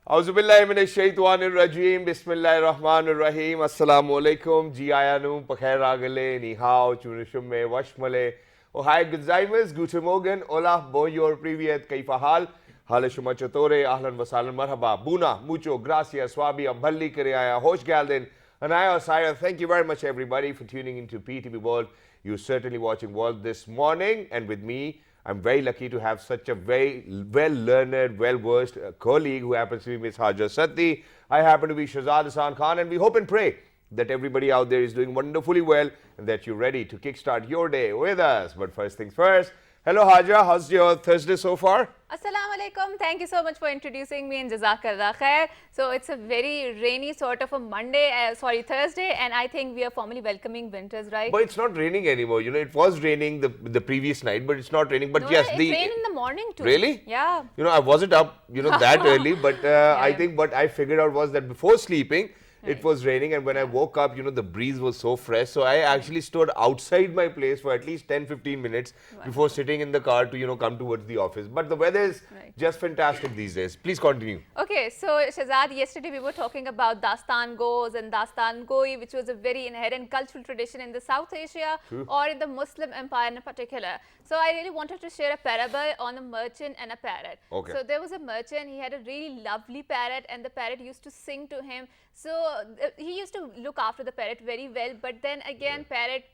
Auzubillahiminash-shaytanir-rajeem. Bismillahir-rahmanir-rahim. Assalamualaikum. Ji ayanu, pakhair agale, ni hao, chunishumme, washmale. Oh, hi, gozaimas, guten Morgen, hola, bonjour, privyet, kaifa hal? Hale shuma chatore, ahlan wasalan, marhaba, buna, mucho, gracias, swabi, abhalli kariaya, hosh galden, anaya, saya. Thank you very much, everybody, for tuning into PTV World. You're certainly watching World this morning, and with me, I'm very lucky to have such a very well-learned, well-versed colleague who happens to be Ms. Hajar Satti. I happen to be Shahzad Hassan Khan, and we hope and pray that everybody out there is doing wonderfully well and that you're ready to kickstart your day with us. But first things first, hello Hajar, how's your Thursday so far? Assalamu alaikum. Thank you so much for introducing me and Jazakallah khair. So it's a very rainy sort of a Thursday, and I think we are formally welcoming winters, right? But it's not raining anymore. You know, it was raining the previous night, but it's not raining. But No, yes, it rained in the morning too. Really? Yeah. You know, I wasn't up, that early, but I think what I figured out was that before sleeping, it was raining, and when I woke up, the breeze was so fresh. So I actually stood outside my place for at least 10-15 minutes before sitting in the car to, come towards the office. But the weather is just fantastic these days. Please continue. Okay, so Shahzad, yesterday we were talking about Dastan Goes and Dastan Goi, which was a very inherent cultural tradition in the South Asia or in the Muslim Empire in particular. So I really wanted to share a parable on a merchant and a parrot. Okay. So there was a merchant, he had a really lovely parrot, and the parrot used to sing to him. So he used to look after the parrot very well, but then again parrot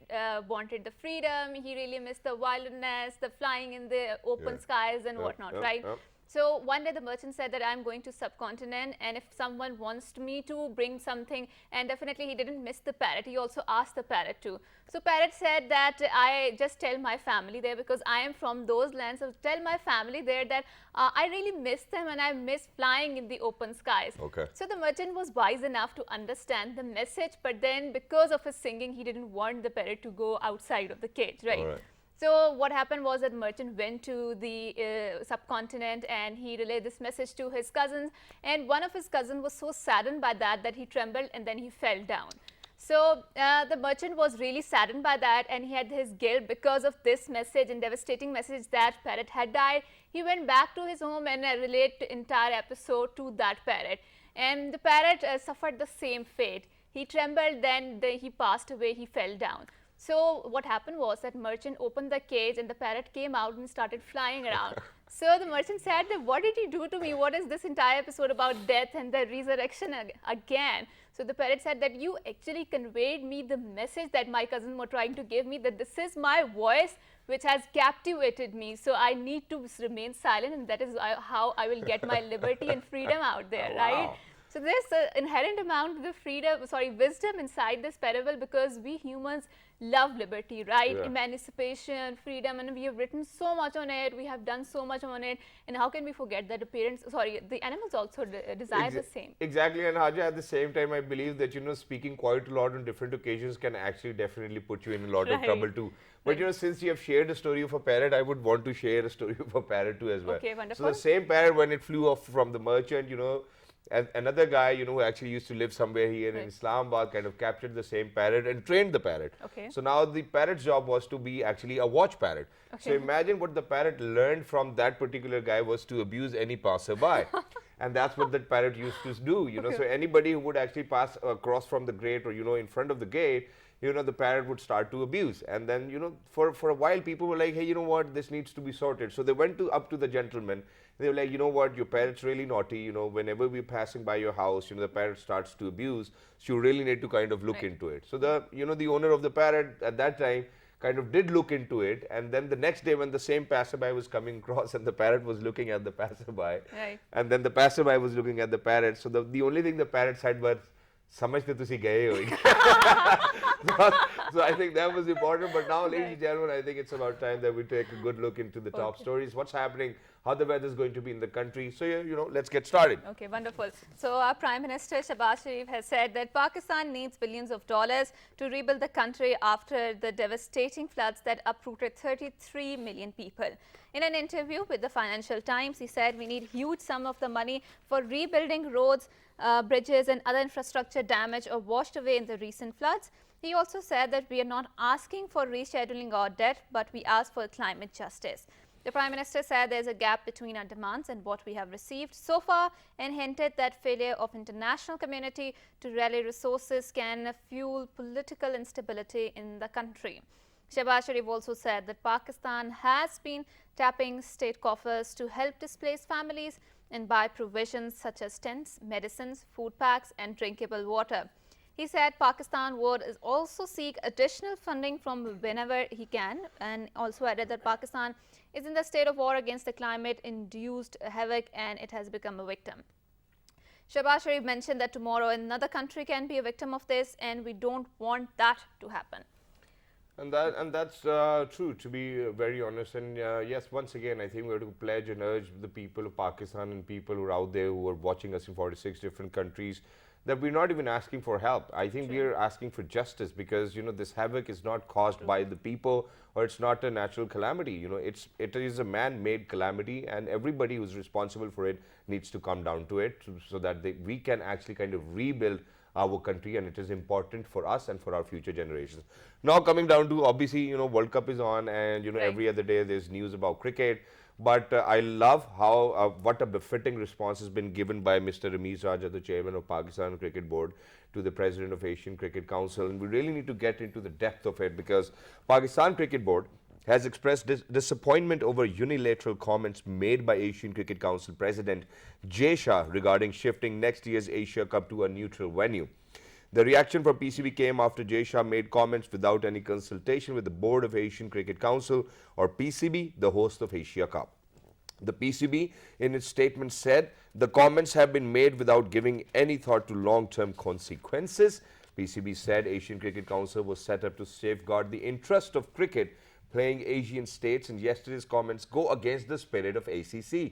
wanted the freedom. He really missed the wilderness, the flying in the open skies and whatnot, right? So one day the merchant said that I'm going to subcontinent, and if someone wants me to bring something, and definitely he didn't miss the parrot, he also asked the parrot to. So parrot said that I just tell my family there, because I am from those lands, so tell my family there that I really miss them and I miss flying in the open skies. Okay. So the merchant was wise enough to understand the message, but then because of his singing, he didn't want the parrot to go outside of the cage, right? All right. So what happened was that merchant went to the subcontinent and he relayed this message to his cousins, and one of his cousins was so saddened by that he trembled and then he fell down. So the merchant was really saddened by that, and he had his guilt because of this message and devastating message that parrot had died. He went back to his home and related the entire episode to that parrot, and the parrot suffered the same fate. He trembled, then he passed away, he fell down. So what happened was that merchant opened the cage and the parrot came out and started flying around. So the merchant said, what did he do to me? What is this entire episode about death and the resurrection again? So the parrot said that you actually conveyed me the message that my cousins were trying to give me, that this is my voice which has captivated me. So I need to remain silent, and that is how I will get my liberty and freedom out there, right? So there's an inherent amount of wisdom inside this parable, because we humans love liberty, right? Yeah. Emancipation, freedom, and we have written so much on it, we have done so much on it, and how can we forget that the animals also desire the same. Exactly, and Haja, at the same time, I believe that, speaking quite a lot on different occasions can actually definitely put you in a lot of trouble too. But, since you have shared a story of a parrot, I would want to share a story of a parrot too as well. Okay, wonderful. So the same parrot, when it flew off from the merchant, and another guy, who actually used to live somewhere here in Islamabad, kind of captured the same parrot and trained the parrot. Okay. So now the parrot's job was to be actually a watch parrot. Okay. So imagine what the parrot learned from that particular guy was to abuse any passerby. And that's what that parrot used to do, So anybody who would actually pass across from the gate or, in front of the gate, the parrot would start to abuse. And then, for a while, people were like, hey, you know what, this needs to be sorted. So they went up to the gentleman. They were like, you know what, your parrot's really naughty. Whenever we're passing by your house, the parrot starts to abuse. So you really need to kind of look into it. So the, the owner of the parrot at that time kind of did look into it. And then the next day when the same passerby was coming across and the parrot was looking at the passerby. Right. And then the passerby was looking at the parrot. So the only thing the parrot said was, "Samajhte tusi gaye ho." So I think that was important. But now, ladies and gentlemen, I think it's about time that we take a good look into the top stories. What's happening, how the weather is going to be in the country. So, let's get started. Okay, wonderful. So our Prime Minister Shahbaz Sharif has said that Pakistan needs billions of dollars to rebuild the country after the devastating floods that uprooted 33 million people. In an interview with the Financial Times, he said we need huge sum of the money for rebuilding roads, bridges and other infrastructure damaged or washed away in the recent floods. He also said that we are not asking for rescheduling our debt, but we ask for climate justice. The Prime Minister said there's a gap between our demands and what we have received so far, and hinted that failure of international community to rally resources can fuel political instability in the country. Shehbaz Sharif also said that Pakistan has been tapping state coffers to help displaced families and buy provisions such as tents, medicines, food packs and drinkable water. He said Pakistan would also seek additional funding from whenever he can, and also added that Pakistan is in the state of war against the climate-induced havoc and it has become a victim. Shehbaz Sharif mentioned that tomorrow another country can be a victim of this, and we don't want that to happen. And that's true, to be very honest. And yes, once again, I think we have to pledge and urge the people of Pakistan and people who are out there who are watching us in 46 different countries that we're not even asking for help. I think we are asking for justice, because this havoc is not caused by the people, or it's not a natural calamity. It is a man-made calamity, and everybody who's responsible for it needs to come down to it so that we can actually kind of rebuild our country, and it is important for us and for our future generations. Now coming down to, obviously, World Cup is on, and Right. every other day there's news about cricket. But I love how what a befitting response has been given by Mr. Ramiz Raja, the chairman of Pakistan Cricket Board, to the president of Asian Cricket Council. And we really need to get into the depth of it, because Pakistan Cricket Board has expressed disappointment over unilateral comments made by Asian Cricket Council President Jay Shah regarding shifting next year's Asia Cup to a neutral venue. The reaction from PCB came after Jay Shah made comments without any consultation with the Board of Asian Cricket Council, or PCB, the host of Asia Cup. The PCB, in its statement, said the comments have been made without giving any thought to long-term consequences. PCB said Asian Cricket Council was set up to safeguard the interest of cricket playing Asian states, and yesterday's comments go against the spirit of ACC.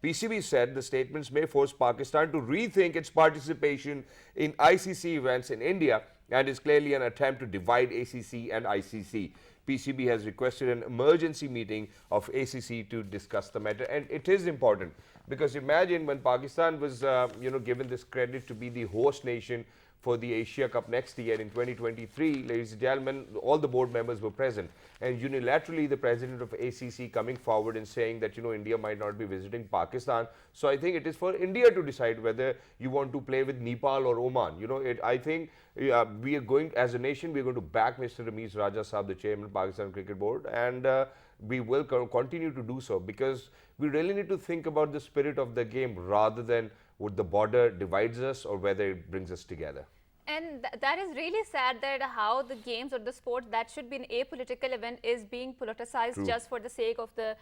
PCB said the statements may force Pakistan to rethink its participation in ICC events in India, and is clearly an attempt to divide ACC and ICC. PCB has requested an emergency meeting of ACC to discuss the matter, and it is important, because imagine when Pakistan was given this credit to be the host nation for the Asia Cup next year in 2023, ladies and gentlemen, all the board members were present, and unilaterally the president of ACC coming forward and saying that India might not be visiting Pakistan. So I think it is for India to decide whether you want to play with Nepal or Oman. I think we are going, as a nation, we are going to back Mr. Ramiz Raja Saab, the chairman of Pakistan Cricket Board, and we will continue to do so, because we really need to think about the spirit of the game rather than would the border divides us or whether it brings us together. And that is really sad, that how the games or the sport that should be an apolitical event is being politicized. True. Just for the sake of the,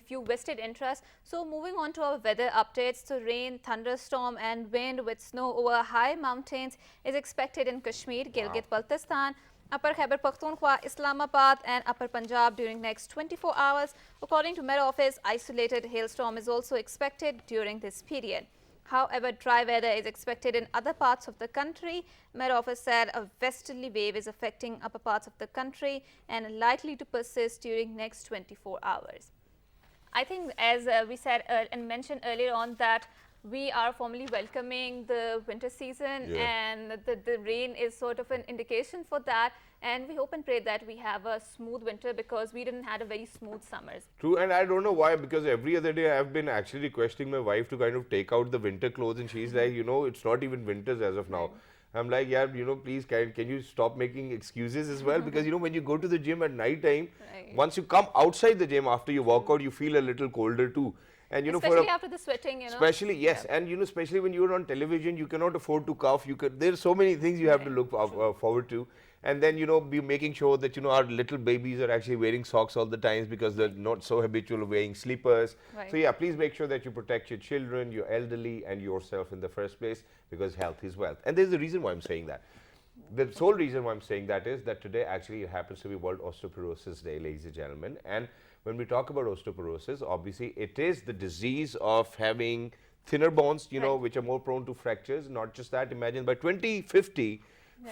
few vested interests. So moving on to our weather updates. So rain, thunderstorm and wind with snow over high mountains is expected in Kashmir, Gilgit-Baltistan, Upper Khyber Pakhtunkhwa, Islamabad and Upper Punjab during next 24 hours. According to Met Office, isolated hailstorm is also expected during this period. However, dry weather is expected in other parts of the country. Met Office said a westerly wave is affecting upper parts of the country and likely to persist during next 24 hours. I think, as we said and mentioned earlier on, that we are formally welcoming the winter season, and the rain is sort of an indication for that. And we hope and pray that we have a smooth winter, because we didn't have a very smooth summers. True, and I don't know why, because every other day I've been actually requesting my wife to kind of take out the winter clothes, and she's like, it's not even winters as of now. I'm like, yeah, please, can you stop making excuses as well? Because, when you go to the gym at night time, once you come outside the gym after you work out, you feel a little colder too. And especially after the sweating, Especially, yes. Yeah. And especially when you're on television, you cannot afford to cough. There's so many things you have to look forward to. And then, be making sure that, our little babies are actually wearing socks all the times, because they're not so habitual of wearing slippers. Right. So yeah, please make sure that you protect your children, your elderly and yourself in the first place, because health is wealth. And there's a reason why I'm saying that. The sole reason why I'm saying that is that today actually it happens to be World Osteoporosis Day, ladies and gentlemen. And when we talk about osteoporosis, obviously it is the disease of having thinner bones, which are more prone to fractures. Not just that, imagine by 2050,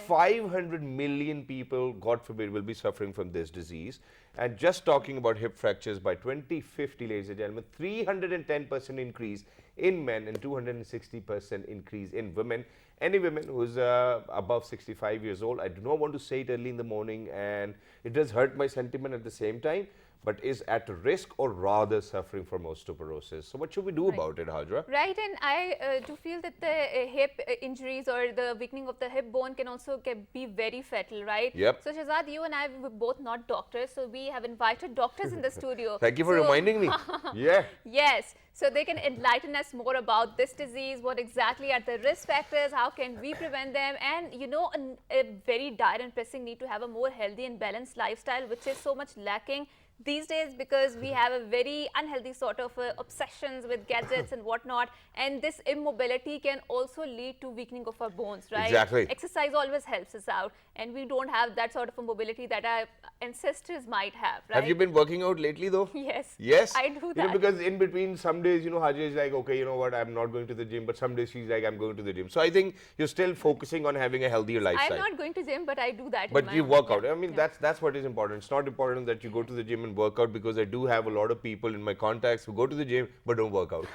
500 million people, God forbid, will be suffering from this disease. And just talking about hip fractures, by 2050, ladies and gentlemen, 310% increase in men and 260% increase in women. Any women who's above 65 years old, I do not want to say it early in the morning, and it does hurt my sentiment at the same time. but is at risk or rather suffering from osteoporosis. So what should we do about it, Hajra? Right, and I do feel that the hip injuries or the weakening of the hip bone can also be very fatal, right? Yep. So Shahzad, you and I were both not doctors, so we have invited doctors in the studio. Thank you for reminding me. Yeah. Yes, so they can enlighten us more about this disease, what exactly are the risk factors, how can we prevent them, and you know, a very dire and pressing need to have a more healthy and balanced lifestyle, which is so much lacking these days because we have a very unhealthy sort of obsessions with gadgets and whatnot, and this immobility can also lead to weakening of our bones, right? Exactly. Exercise always helps us out, and we don't have that sort of a mobility that our ancestors might have, right? Have you been working out lately though? Yes. Yes? I do that. You know, because in between some days, you know, Hajra is like, okay, you know what, I'm not going to the gym, but some days she's like, I'm going to the gym. So I think you're still focusing on having a healthier lifestyle. I'm not going to gym, but I do that. But you work out. I mean, Yeah. that's what is important. It's not important that you go to the gym and work out, because I do have a lot of people in my contacts who go to the gym but don't work out.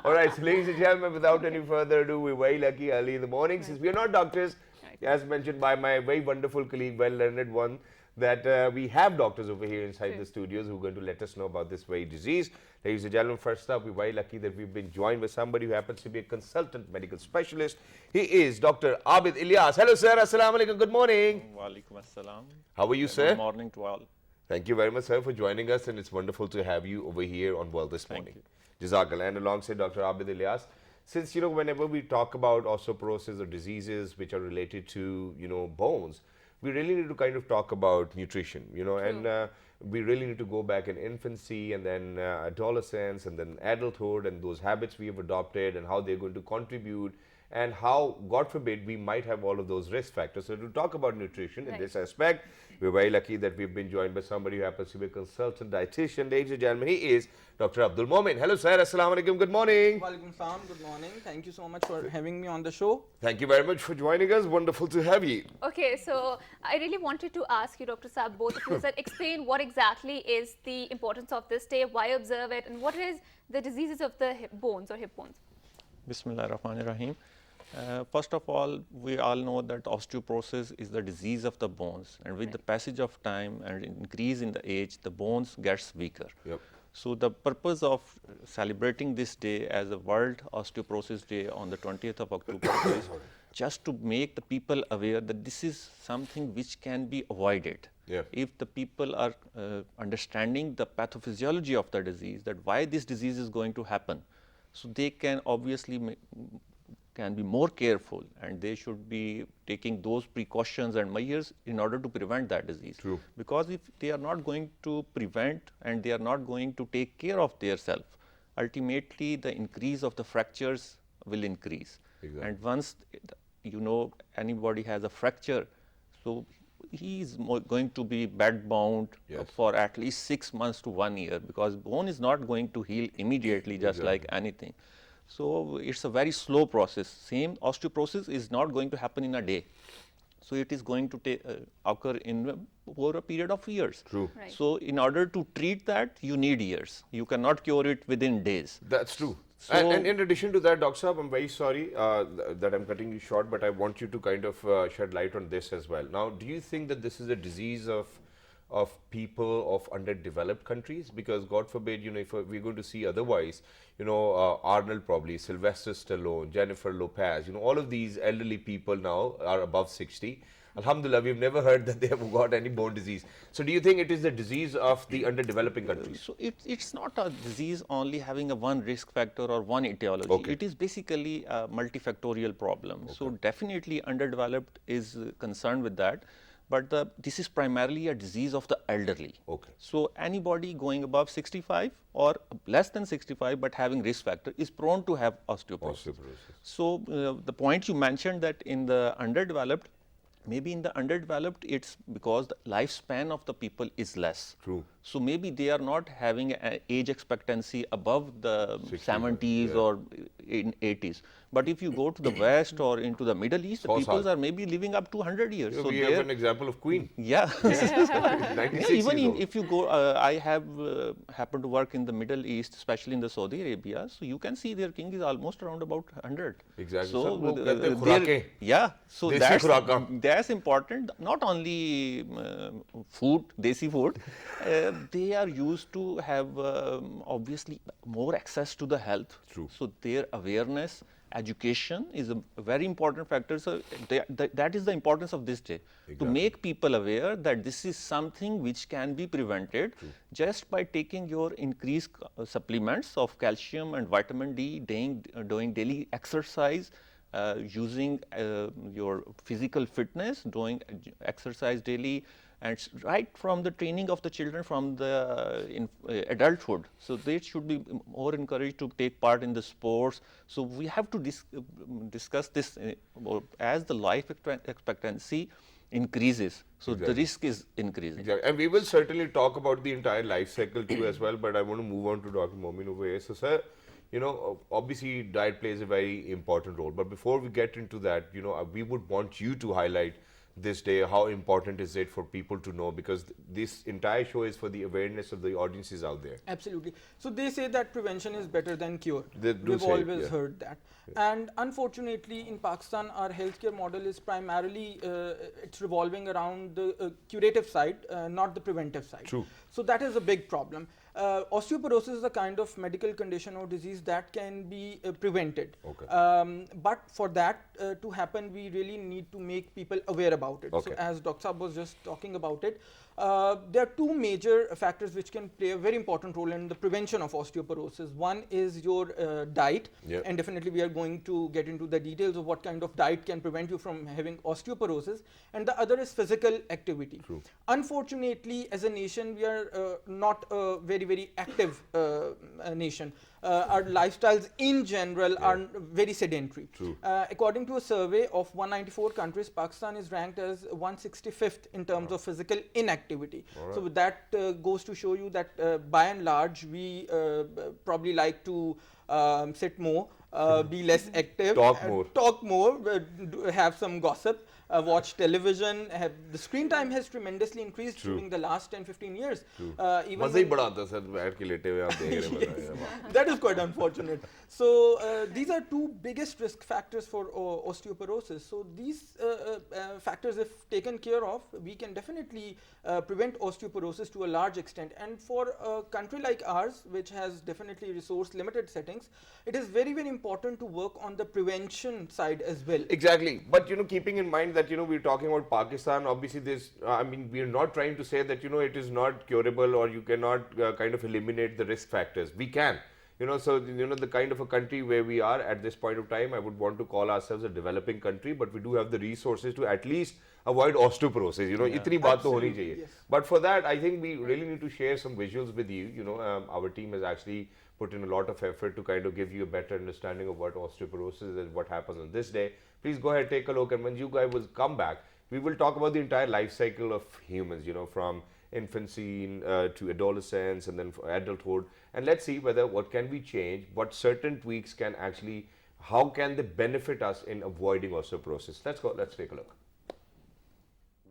All right, so ladies and gentlemen, without any further ado, we're very lucky early in the morning, since we are not doctors, as mentioned by my very wonderful colleague, well-learned one, that we have doctors over here inside the studios who are going to let us know about this very disease. Ladies and gentlemen, first up, we're very lucky that we've been joined by somebody who happens to be a consultant medical specialist. He is Dr. Abid Ilyas. Hello, sir. Assalamu alaikum. Good morning. Walaikum assalam. How are you, sir? Good morning to all. Thank you very much, sir, for joining us, and it's wonderful to have you over here on Well this morning. Jazakallah. And alongside Dr. Abid Ilyas, since, you know, whenever we talk about osteoporosis or diseases which are related to, you know, bones, we really need to kind of talk about nutrition, you know, and we really need to go back in infancy and then adolescence and then adulthood, and those habits we have adopted and how they're going to contribute, and how, God forbid, we might have all of those risk factors. So to talk about nutrition in this aspect, we're very lucky that we've been joined by somebody who happens to be a consultant dietitian. Ladies and gentlemen, he is Dr. Abdul Momin. Hello, sir. Assalamu alaikum. Good morning. Walaikum salam. Good morning. Thank you so much for having me on the show. Thank you very much for joining us. Wonderful to have you. Okay, so I really wanted to ask you, Dr. Saab, both of you, that explain what exactly is the importance of this day, why observe it, and what is the diseases of the hip bones or hip bones? Bismillah ar-Rahman ar-Rahim. First of all, we all know that osteoporosis is the disease of the bones, and with the passage of time and increase in the age, the bones gets weaker. Yep. So the purpose of celebrating this day as a World Osteoporosis Day on the 20th of October is just to make the people aware that this is something which can be avoided. Yeah. If the people are understanding the pathophysiology of the disease, that why this disease is going to happen, so they can obviously can be more careful, and they should be taking those precautions and measures in order to prevent that disease. True. Because if they are not going to prevent and they are not going to take care of their self, ultimately the increase of the fractures will increase. Exactly. And once, you know, anybody has a fracture, so he is going to be bed bound for at least 6 months to 1 year, because bone is not going to heal immediately just like anything. So it's a very slow process. Same osteoporosis is not going to happen in a day. So it is going to occur over a period of years. True. Right. So in order to treat that, you need years. You cannot cure it within days. That's true. So, and in addition to that, Dr. Saab, I'm very sorry that I'm cutting you short, but I want you to kind of shed light on this as well. Now, do you think that this is a disease of people of underdeveloped countries? Because God forbid, you know, if we're going to see otherwise, you know, Arnold probably, Sylvester Stallone, Jennifer Lopez, you know, all of these elderly people now are above 60. Alhamdulillah, we've never heard that they have got any bone disease. So do you think it is the disease of the underdeveloping countries? So it's not a disease only having a one risk factor or one etiology. Okay. It is basically a multifactorial problem. So definitely underdeveloped is concerned with that. But this is primarily a disease of the elderly. Okay. So anybody going above 65 or less than 65 but having risk factor is prone to have osteoporosis. So the point you mentioned that in the underdeveloped, maybe in the underdeveloped it's because the lifespan of the people is less. True. So maybe they are not having an age expectancy above the 70s or in 80s. But if you go to the West or into the Middle East, the people are maybe living up to 100 years. So we have an example of Queen. Yeah. 96 Even years old. if you go, I have happened to work in the Middle East, especially in the Saudi Arabia. So you can see their king is almost around about 100. Exactly. So yeah. So that's important. Not only food, desi food, they are used to have obviously more access to the health. True. So their awareness, education is a very important factor. So that is the importance of this day, to make people aware that this is something which can be prevented just by taking your increased supplements of calcium and vitamin D, doing daily exercise, using your physical fitness, doing exercise daily, and right from the training of the children from the adulthood. So they should be more encouraged to take part in the sports. So we have to discuss this as the life expectancy increases. So the risk is increasing. Exactly. And we will certainly talk about the entire life cycle too as well, but I want to move on to Dr. Momin over here. So sir, you know, obviously diet plays a very important role, but before we get into that, you know, we would want you to highlight this day, how important is it for people to know, because this entire show is for the awareness of the audiences out there. Absolutely. So they say that prevention is better than cure. They do We've say it, always yeah. heard that. And unfortunately, in Pakistan, our healthcare model is primarily it's revolving around the curative side, not the preventive side. True. So that is a big problem. Osteoporosis is a kind of medical condition or disease that can be prevented. Okay. But for that to happen, we really need to make people aware about it. Okay. So as Dr. Saab was just talking about it, there are two major factors which can play a very important role in the prevention of osteoporosis. One is your diet, Yep. and definitely we are going to get into the details of what kind of diet can prevent you from having osteoporosis, and the other is physical activity. True. Unfortunately, as a nation, we are not a very active nation. Our lifestyles in general are very sedentary. True. According to a survey of 194 countries, Pakistan is ranked as 165th in terms of physical inactivity. So with that goes to show you that by and large we probably like to sit more, be less active, talk more, have some gossip, watch television. The screen time has tremendously increased during the last 10-15 years. Even मज़ा ही when- बड़ा आता है sir, बैठ के लेटे हुए आप देख रहे हैं बताइए। that is quite unfortunate. So these are two biggest risk factors for osteoporosis. So these factors, if taken care of, we can definitely prevent osteoporosis to a large extent. And for a country like ours, which has definitely resource limited settings, it is very important to work on the prevention side as well. Exactly. But, you know, keeping in mind that, you know, we're talking about Pakistan, obviously this, I mean, we're not trying to say that, you know, it is not curable or you cannot kind of eliminate the risk factors. We can. You know, so, you know, the kind of a country where we are at this point of time, I would want to call ourselves a developing country, but we do have the resources to at least avoid osteoporosis. You know, itni baat to honi Absolutely, chahiye. yes. But for that, I think we really need to share some visuals with you. You know, our team has actually put in a lot of effort to kind of give you a better understanding of what osteoporosis is and what happens on this day. Please go ahead, take a look, and when you guys will come back, we will talk about the entire life cycle of humans, you know, from infancy to adolescence and then for adulthood, and let's see whether what can be changed, what certain tweaks can actually, how can they benefit us in avoiding osteoporosis. Let's take a look.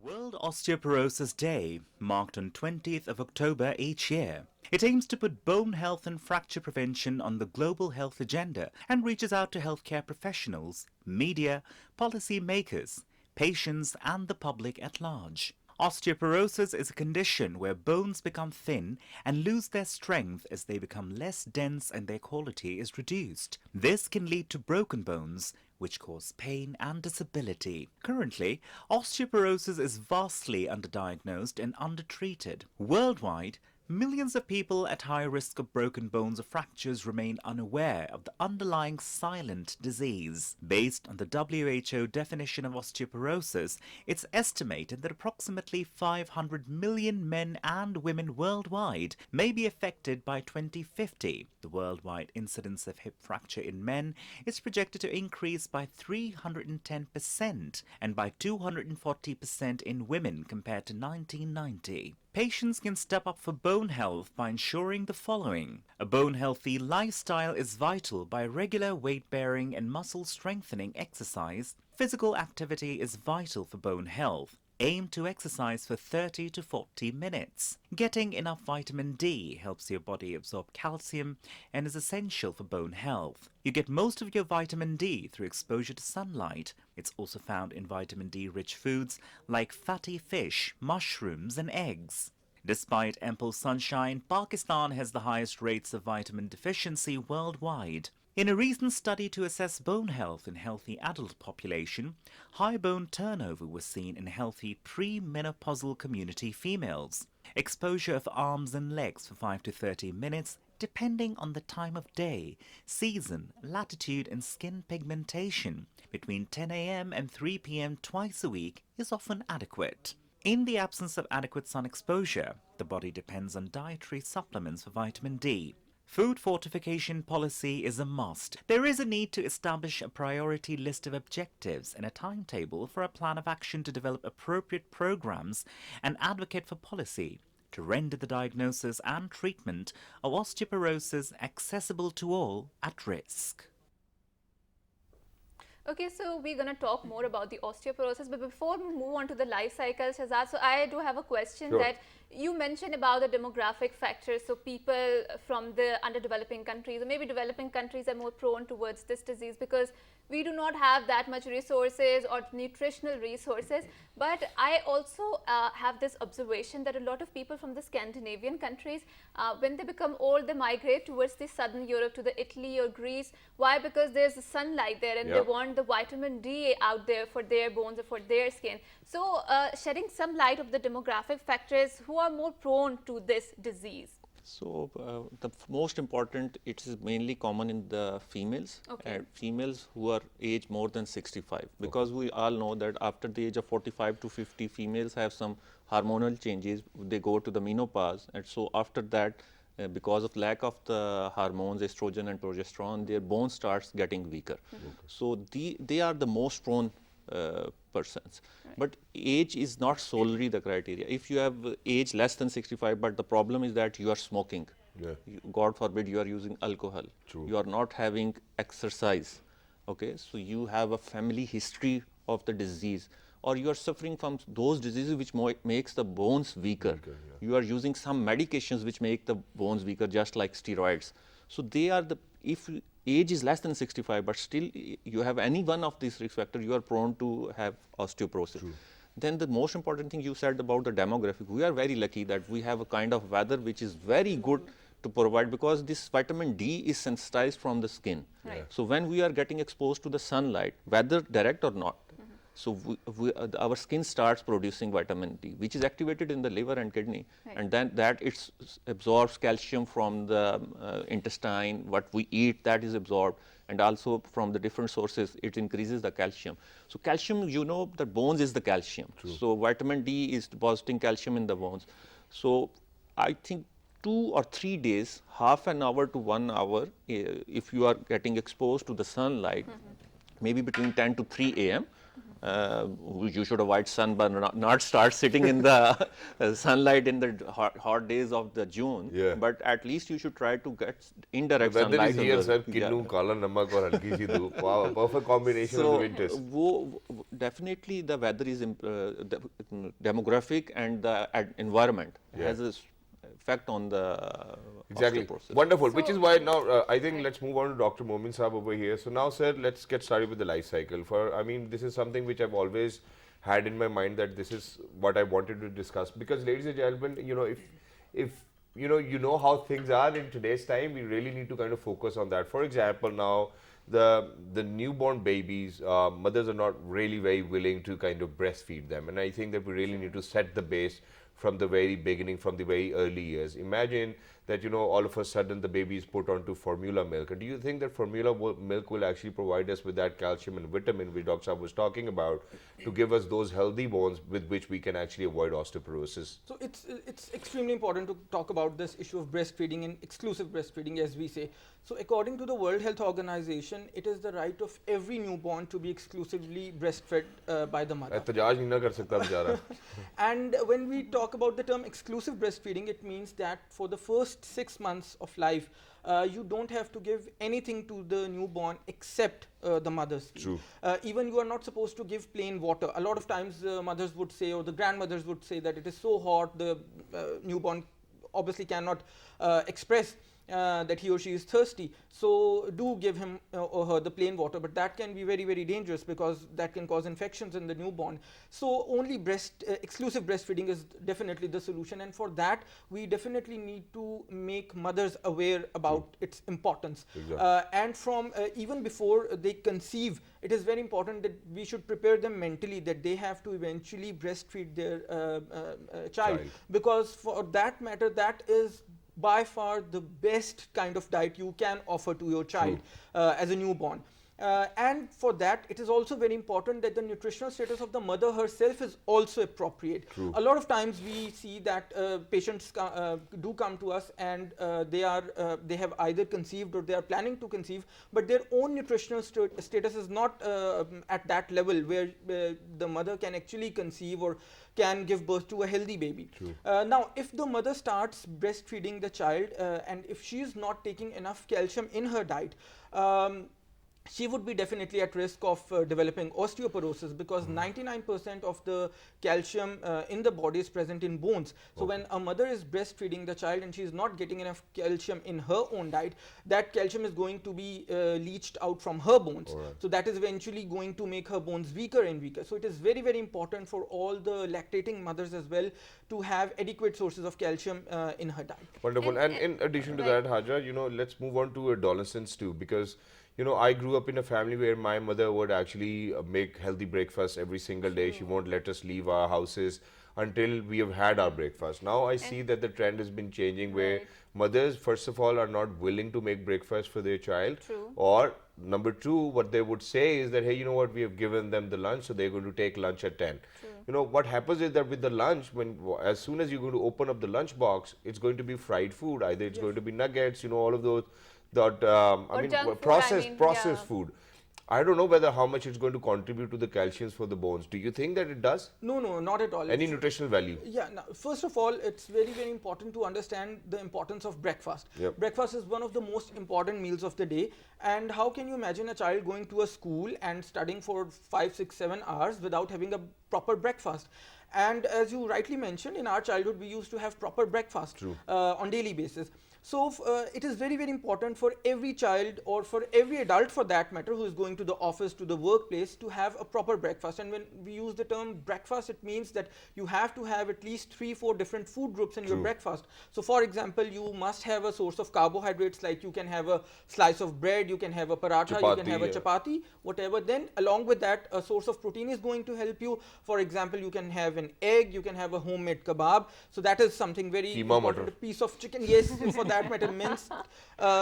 World Osteoporosis Day, marked on 20th of October each year. It aims to put bone health and fracture prevention on the global health agenda and reaches out to healthcare professionals, media, policy makers, patients and the public at large. Osteoporosis is a condition where bones become thin and lose their strength as they become less dense and their quality is reduced. This can lead to broken bones, which cause pain and disability. Currently, osteoporosis is vastly underdiagnosed and undertreated. Worldwide, millions of people at high risk of broken bones or fractures remain unaware of the underlying silent disease. Based on the WHO definition of osteoporosis, it's estimated that approximately 500 million men and women worldwide may be affected by 2050. The worldwide incidence of hip fracture in men is projected to increase by 310% and by 240% in women compared to 1990. Patients can step up for bone health by ensuring the following. A bone-healthy lifestyle is vital by regular weight-bearing and muscle-strengthening exercise. Physical activity is vital for bone health. Aim to exercise for 30 to 40 minutes. Getting enough vitamin D helps your body absorb calcium and is essential for bone health. You get most of your vitamin D through exposure to sunlight. It's also found in vitamin D-rich foods like fatty fish, mushrooms and eggs. Despite ample sunshine, Pakistan has the highest rates of vitamin deficiency worldwide. In a recent study to assess bone health in healthy adult population, high bone turnover was seen in healthy pre-menopausal community females. Exposure of arms and legs for 5 to 30 minutes, depending on the time of day, season, latitude and skin pigmentation, between 10 a.m. and 3 p.m. twice a week is often adequate. In the absence of adequate sun exposure, the body depends on dietary supplements for vitamin D. Food fortification policy is a must. There is a need to establish a priority list of objectives and a timetable for a plan of action to develop appropriate programs and advocate for policy to render the diagnosis and treatment of osteoporosis accessible to all at risk. Okay, so we're going to talk more about the osteoporosis, but before we move on to the life cycle, Shahzad, so I do have a question. Sure. That you mentioned about the demographic factors, so people from the underdeveloping countries or maybe developing countries are more prone towards this disease because we do not have that much resources or nutritional resources. But I also have this observation that a lot of people from the Scandinavian countries, when they become old, they migrate towards the southern Europe, to the Italy or Greece. Why? Because there's the sunlight there and they want the vitamin D out there for their bones or for their skin. So shedding some light of the demographic factors who are more prone to this disease. So the most important, it is mainly common in the females, females who are age more than 65, because we all know that after the age of 45 to 50, females have some hormonal changes, they go to the menopause, and so after that, because of lack of the hormones, estrogen and progesterone, their bone starts getting weaker. So they are the most prone persons. But age is not solely the criteria. If you have age less than 65, but the problem is that you are smoking, God forbid you are using alcohol, you are not having exercise, okay, so you have a family history of the disease, or you are suffering from those diseases which makes the bones weaker. You are using some medications which make the bones weaker, just like steroids. So they are the, if age is less than 65, but still you have any one of these risk factors, you are prone to have osteoporosis. Then the most important thing you said about the demographic, we are very lucky that we have a kind of weather which is very good to provide, because this vitamin D is sensitized from the skin. So when we are getting exposed to the sunlight, whether direct or not, so our skin starts producing vitamin D, which is activated in the liver and kidney, and then that it absorbs calcium from the intestine, what we eat, that is absorbed, and also from the different sources, it increases the calcium. So calcium, you know, the bones is the calcium. So vitamin D is depositing calcium in the bones. So I think 2 or 3 days, half an hour to 1 hour, if you are getting exposed to the sunlight, maybe between 10 to 3 a.m., you should avoid sunburn, not start sitting in the sunlight in the hot days of the June, but at least you should try to get indirect sunlight. Weather is here, sir. Kinnu, kala namak aur halki si dhoop. Wow, perfect combination of the winters. Definitely the weather is demographic, and the environment has a effect on the osteoporosis. Wonderful. So, which is why now I think let's move on to Dr. Momin Saab over here. So now, sir, let's get started with the life cycle. I mean, this is something which I've always had in my mind, that this is what I wanted to discuss, because, ladies and gentlemen, you know, if you know how things are in today's time, we really need to kind of focus on that. For example, now the newborn babies, mothers are not really very willing to kind of breastfeed them, and I think that we really need to set the base from the very beginning, from the very early years. Imagine that, you know, all of a sudden the baby is put onto formula milk. And do you think that formula milk will actually provide us with that calcium and vitamin which Dr. Saab was talking about, to give us those healthy bones with which we can actually avoid osteoporosis? So it's extremely important to talk about this issue of breastfeeding and exclusive breastfeeding, as we say. So according to the World Health Organization, it is the right of every newborn to be exclusively breastfed by the mother. And when we talk about the term exclusive breastfeeding, it means that for the first 6 months of life, you don't have to give anything to the newborn except the mother's feed. Even you are not supposed to give plain water. A lot of times mothers would say, or the grandmothers would say, that it is so hot, the newborn obviously cannot express that he or she is thirsty. So do give him or her the plain water, but that can be very, very dangerous because that can cause infections in the newborn. So only exclusive breastfeeding is definitely the solution, and for that we definitely need to make mothers aware about its importance. And from even before they conceive, it is very important that we should prepare them mentally that they have to eventually breastfeed their child, because for that matter, that is by far the best kind of diet you can offer to your child as a newborn. And for that, it is also very important that the nutritional status of the mother herself is also appropriate. A lot of times we see that patients do come to us and they have either conceived or they are planning to conceive, but their own nutritional status is not at that level where the mother can actually conceive or can give birth to a healthy baby. Now, if the mother starts breastfeeding the child and if she is not taking enough calcium in her diet, she would be definitely at risk of developing osteoporosis, because 99% of the calcium in the body is present in bones. So when a mother is breastfeeding the child and she is not getting enough calcium in her own diet, that calcium is going to be leached out from her bones. So that is eventually going to make her bones weaker and weaker. So it is very, very important for all the lactating mothers as well to have adequate sources of calcium in her diet. Wonderful. And in addition to that, Haja, let's move on to adolescents too, because I grew up in a family where my mother would actually make healthy breakfast every single day. She won't let us leave our houses until we have had our breakfast. Now I see that the trend has been changing where mothers, first of all, are not willing to make breakfast for their child. Or number two, what they would say is that, hey, you know what, we have given them the lunch, so they're going to take lunch at 10. What happens is that with the lunch, as soon as you're going to open up the lunch box, it's going to be fried food. Either it's going to be nuggets, all of those. Processed food. I don't know whether how much it's going to contribute to the calciums for the bones. Do you think that it does? No, not at all. Any nutritional value? Yeah, now, first of all, it's very, very important to understand the importance of breakfast. Breakfast is one of the most important meals of the day. And how can you imagine a child going to a school and studying for 5, 6, 7 hours without having a proper breakfast? And as you rightly mentioned, in our childhood, we used to have proper breakfast on daily basis. So it is very, very important for every child, or for every adult for that matter, who is going to the office, to the workplace, to have a proper breakfast. And when we use the term breakfast, it means that you have to have at least 3-4 different food groups in your breakfast. So for example, you must have a source of carbohydrates, like you can have a slice of bread, you can have a paratha, you can have a chapati, whatever. Then along with that, a source of protein is going to help you. For example, you can have an egg, you can have a homemade kebab. So that is something very important. A piece of chicken, yes, for that matter, minced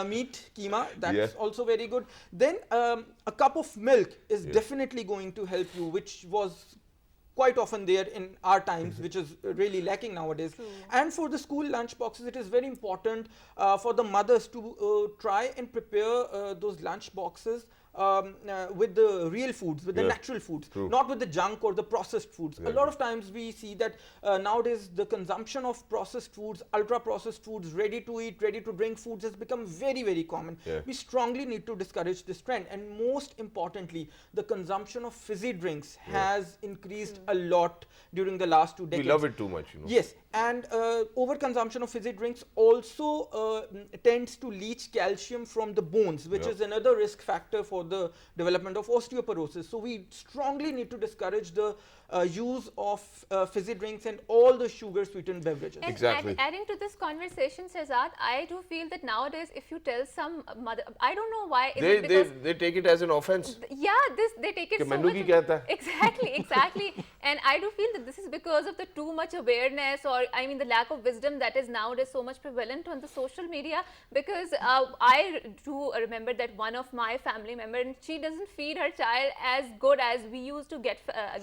meat, keema, that's also very good. Then a cup of milk is definitely going to help you, which was quite often there in our times, which is really lacking nowadays. And for the school lunch boxes, it is very important for the mothers to try and prepare those lunch boxes with the real foods, with the natural foods, not with the junk or the processed foods. A lot of times we see that nowadays the consumption of processed foods, ultra processed foods, ready to eat, ready to drink foods has become very, very common. We strongly need to discourage this trend, and most importantly, the consumption of fizzy drinks has increased a lot during the last 2 decades. We love it too much, Yes, and overconsumption of fizzy drinks also tends to leach calcium from the bones, which is another risk factor for the development of osteoporosis. So we strongly need to discourage the use of fizzy drinks and all the sugar sweetened beverages. And adding to this conversation, Shehzad, I do feel that nowadays if you tell some mother, I don't know why, they take it as an offense. Yeah, they take it so much. Exactly. And I do feel that this is because of the too much awareness, or I mean the lack of wisdom that is nowadays so much prevalent on the social media. Because I do remember that one of my family members, she doesn't feed her child as good as we used to get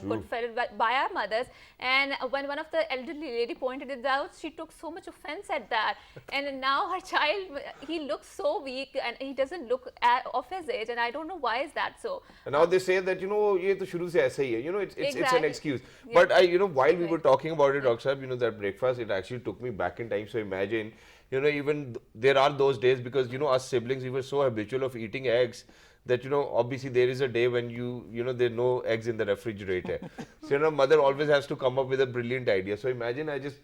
good fed by our mothers. And when one of the elderly lady pointed it out, she took so much offense at that. And now her child, he looks so weak and he doesn't look of his age, and I don't know why is that so. And now they say that ye to shuru se aisa hi hai. It's an excuse. But while we were talking about it, Dr. Sahab, that breakfast, it actually took me back in time. So imagine, even there are those days, because us siblings, we were so habitual of eating eggs that obviously there is a day when there are no eggs in the refrigerator. So mother always has to come up with a brilliant idea. So imagine, I just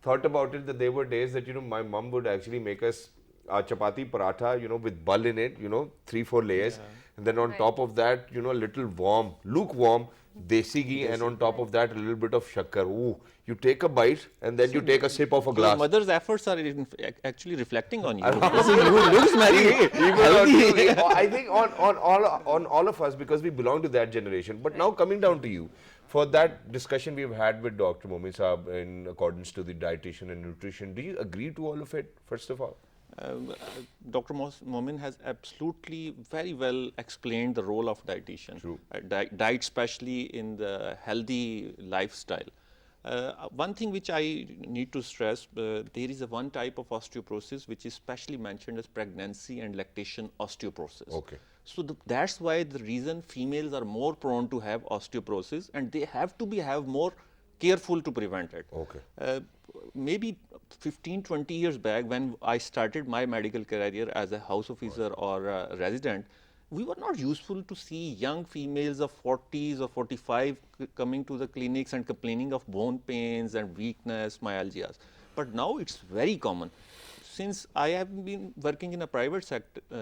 thought about it, that there were days that my mom would actually make us chapati paratha, with bal in it, 3-4 layers, and then on Right. top of that, a little warm, lukewarm desi ghee, and on top of that, a little bit of shakkar. Ooh, you take a bite and then you take a sip of a Your glass. mother's efforts are actually reflecting on you. Because you looks very Even healthy. I think on all of us, because we belong to that generation. But now coming down to you, for that discussion we've had with Dr. Momin Saab in accordance to the dietitian and nutrition, do you agree to all of it, first of all? Dr. Momin has absolutely very well explained the role of dietitian. True. Diet, especially in the healthy lifestyle. One thing which I need to stress, there is one type of osteoporosis which is specially mentioned as pregnancy and lactation osteoporosis. Okay. So that's why the reason females are more prone to have osteoporosis, and they have to have more careful to prevent it. Okay. Maybe 15-20 years back, when I started my medical career as a house officer or a resident, we were not useful to see young females of 40s or 45 coming to the clinics and complaining of bone pains and weakness, myalgias. But now it's very common. Since I have been working in a private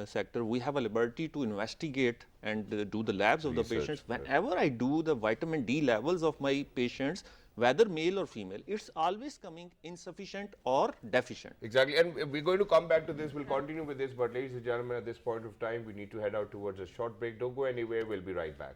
sector, we have a liberty to investigate and do the labs of the patients. Whenever I do the vitamin D levels of my patients, whether male or female, it's always coming insufficient or deficient. Exactly, and we're going to come back to this. We'll continue with this, but ladies and gentlemen, at this point of time, we need to head out towards a short break. Don't go anywhere. We'll be right back.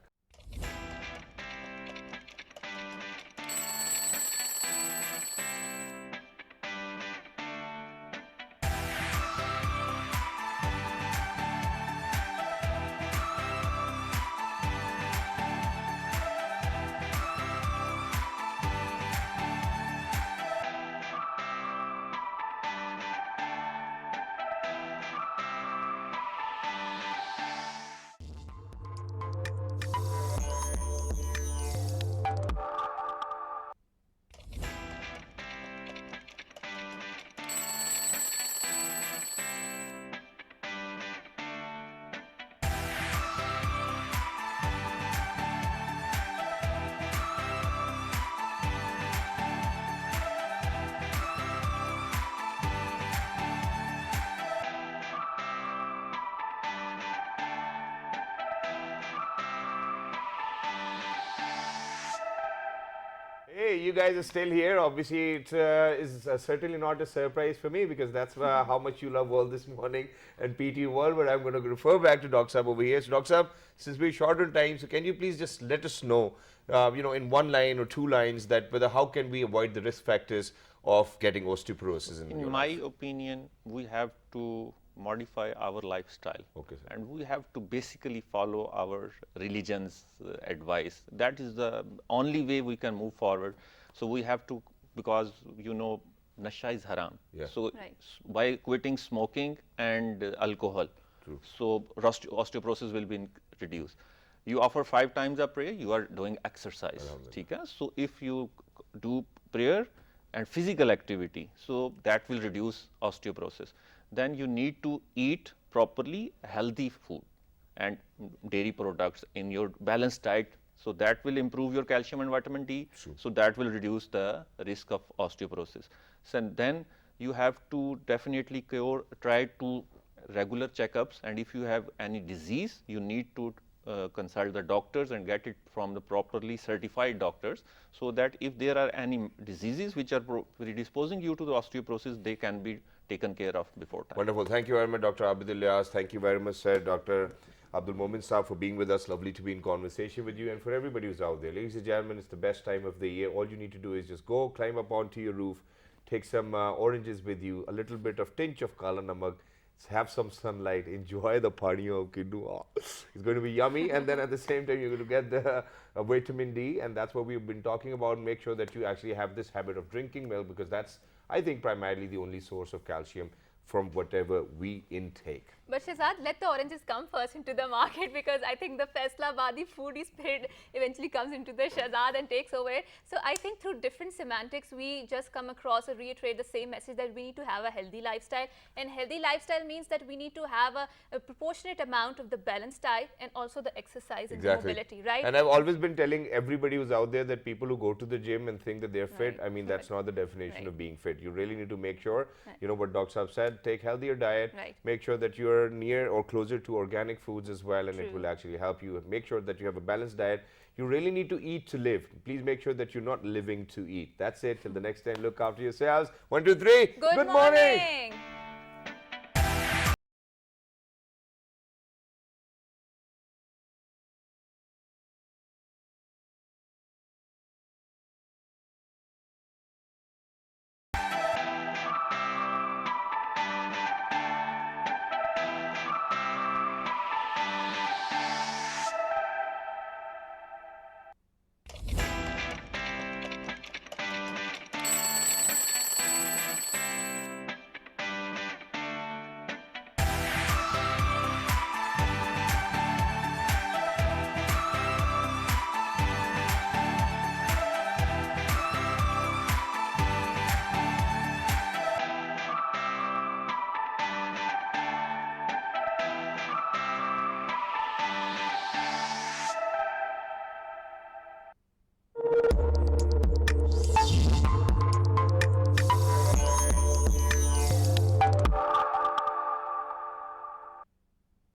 Hey, you guys are still here. Obviously, it is certainly not a surprise for me, because that's how much you love World this morning and PT World. But I'm going to refer back to Dr. Saab over here. So, Dr. Saab, since we're short on time, so can you please just let us know, in one line or two lines, that how can we avoid the risk factors of getting osteoporosis in your my life? opinion, we have to modify our lifestyle. Okay, sir. And we have to basically follow our religion's advice. That is the only way we can move forward. So we have to, because nasha is haram. Yeah. So Right. by quitting smoking and alcohol, so osteoporosis will be reduced. You offer 5 times a prayer, you are doing exercise. ठीक है? So if you do prayer and physical activity, so that will reduce osteoporosis. Then you need to eat properly healthy food and dairy products in your balanced diet. So that will improve your calcium and vitamin D. So that will reduce the risk of osteoporosis. So then you have to definitely try to regular checkups, and if you have any disease, you need to consult the doctors and get it from the properly certified doctors, so that if there are any diseases which are predisposing you to the osteoporosis, they can be taken care of before time. Wonderful. Thank you very much, Dr. Abid Ilyas. Thank you very much, sir, Dr. Abdul Momin Saab, for being with us. Lovely to be in conversation with you. And for everybody who's out there, ladies and gentlemen, it's the best time of the year. All you need to do is just go, climb up onto your roof, take some oranges with you, a little bit of tinge of kala namak, have some sunlight, enjoy the party of Kindu. Oh, it's going to be yummy. And then at the same time, you're going to get the vitamin D. And that's what we've been talking about. Make sure that you actually have this habit of drinking milk, because that's, I think, primarily the only source of calcium from whatever we intake. But Shahzad, let the oranges come first into the market, because I think the Faisalabadi foodie spirit eventually comes into the Shahzad and takes over it. So I think through different semantics, we just come across or reiterate the same message that we need to have a healthy lifestyle. And healthy lifestyle means that we need to have a proportionate amount of the balanced diet and also the exercise and the mobility, right? And I've always been telling everybody who's out there that people who go to the gym and think that they're fit, I mean, that's not the definition of being fit. You really need to make sure, you know what Dr. Saab said, said, take healthier diet. Right. Make sure that you're near or closer to organic foods as well, and it True. will actually help you. Make sure that you have a balanced diet. You really need to eat to live. Please make sure that you're not living to eat. That's it. Till the next time, look after yourselves. 1, 2, 3. Good morning.